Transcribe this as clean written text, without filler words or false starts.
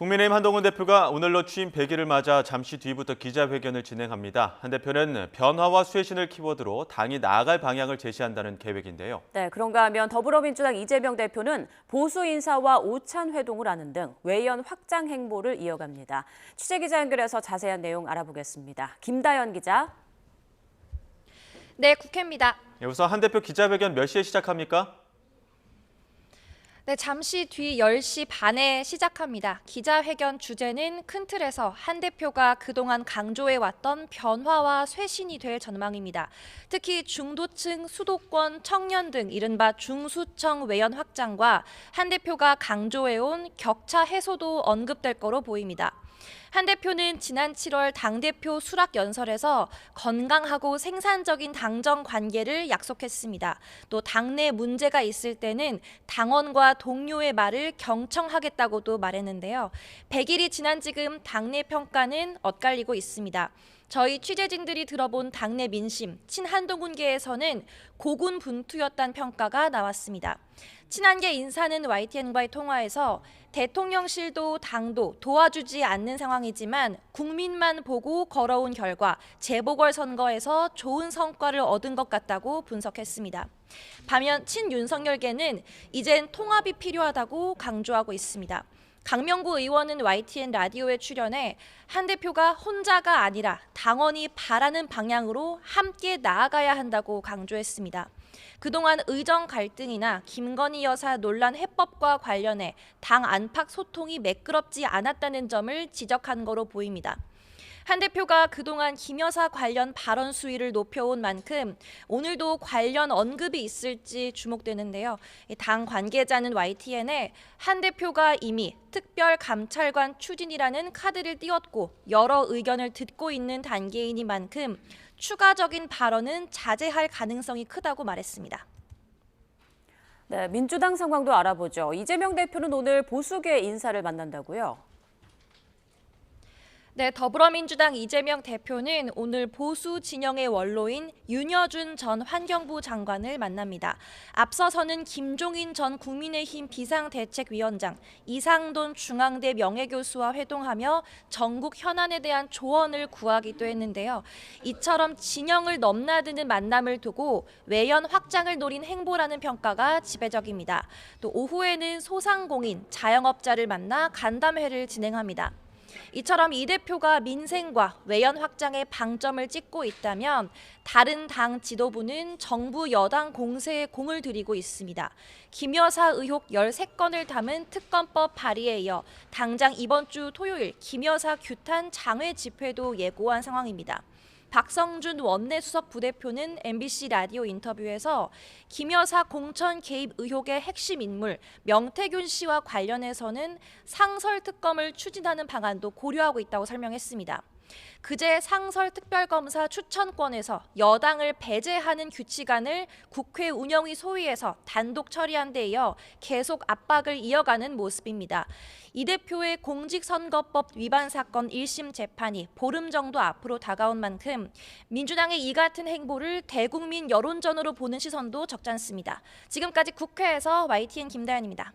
국민의힘 한동훈 대표가 오늘로 취임 100일을 맞아 잠시 뒤부터 기자회견을 진행합니다. 한 대표는 변화와 쇄신을 키워드로 당이 나아갈 방향을 제시한다는 계획인데요. 네, 그런가 하면 더불어민주당 이재명 대표는 보수 인사와 오찬 회동을 하는 등 외연 확장 행보를 이어갑니다. 취재기자 연결해서 자세한 내용 알아보겠습니다. 김다연 기자. 네, 국회입니다. 우선 한 대표 기자회견 몇 시에 시작합니까? 네, 잠시 뒤 10시 반에 시작합니다. 기자회견 주제는 큰 틀에서 한 대표가 그동안 강조해왔던 변화와 쇄신이 될 전망입니다. 특히 중도층, 수도권, 청년 등 이른바 중수청 외연 확장과 한 대표가 강조해온 격차 해소도 언급될 거로 보입니다. 한 대표는 지난 7월 당대표 수락 연설에서 건강하고 생산적인 당정 관계를 약속했습니다. 또 당내 문제가 있을 때는 당원과 동료의 말을 경청하겠다고도 말했는데요. 100일이 지난 지금 당내 평가는 엇갈리고 있습니다. 저희 취재진들이 들어본 당내 민심, 친한동훈계에서는 고군분투였다는 평가가 나왔습니다. 친한계 인사는 YTN과의 통화에서 대통령실도 당도 도와주지 않는 상황이지만 국민만 보고 걸어온 결과 재보궐선거에서 좋은 성과를 얻은 것 같다고 분석했습니다. 반면 친윤석열계는 이젠 통합이 필요하다고 강조하고 있습니다. 강명구 의원은 YTN 라디오에 출연해 한 대표가 혼자가 아니라 당원이 바라는 방향으로 함께 나아가야 한다고 강조했습니다. 그동안 의정 갈등이나 김건희 여사 논란 해법과 관련해 당 안팎 소통이 매끄럽지 않았다는 점을 지적한 거로 보입니다. 한 대표가 그동안 김 여사 관련 발언 수위를 높여온 만큼 오늘도 관련 언급이 있을지 주목되는데요. 당 관계자는 YTN에 한 대표가 이미 특별감찰관 추진이라는 카드를 띄웠고 여러 의견을 듣고 있는 단계이니만큼 추가적인 발언은 자제할 가능성이 크다고 말했습니다. 네, 민주당 상황도 알아보죠. 이재명 대표는 오늘 보수계 인사를 만난다고요? 네, 더불어민주당 이재명 대표는 오늘 보수 진영의 원로인 윤여준 전 환경부 장관을 만납니다. 앞서서는 김종인 전 국민의힘 비상대책위원장, 이상돈 중앙대 명예교수와 회동하며 전국 현안에 대한 조언을 구하기도 했는데요. 이처럼 진영을 넘나드는 만남을 두고 외연 확장을 노린 행보라는 평가가 지배적입니다. 또 오후에는 소상공인, 자영업자를 만나 간담회를 진행합니다. 이처럼 이 대표가 민생과 외연 확장에 방점을 찍고 있다면 다른 당 지도부는 정부 여당 공세에 공을 들이고 있습니다. 김 여사 의혹 13건을 담은 특검법 발의에 이어 당장 이번 주 토요일 김 여사 규탄 장외 집회도 예고한 상황입니다. 박성준 원내수석 부대표는 MBC 라디오 인터뷰에서 김 여사 공천 개입 의혹의 핵심 인물 명태균 씨와 관련해서는 상설특검을 추진하는 방안도 고려하고 있다고 설명했습니다. 그제 상설특별검사 추천권에서 여당을 배제하는 규칙안을 국회 운영위 소위에서 단독 처리한 데 이어 계속 압박을 이어가는 모습입니다. 이 대표의 공직선거법 위반 사건 1심 재판이 보름 정도 앞으로 다가온 만큼 민주당의 이 같은 행보를 대국민 여론전으로 보는 시선도 적지 않습니다. 지금까지 국회에서 YTN 김다연입니다.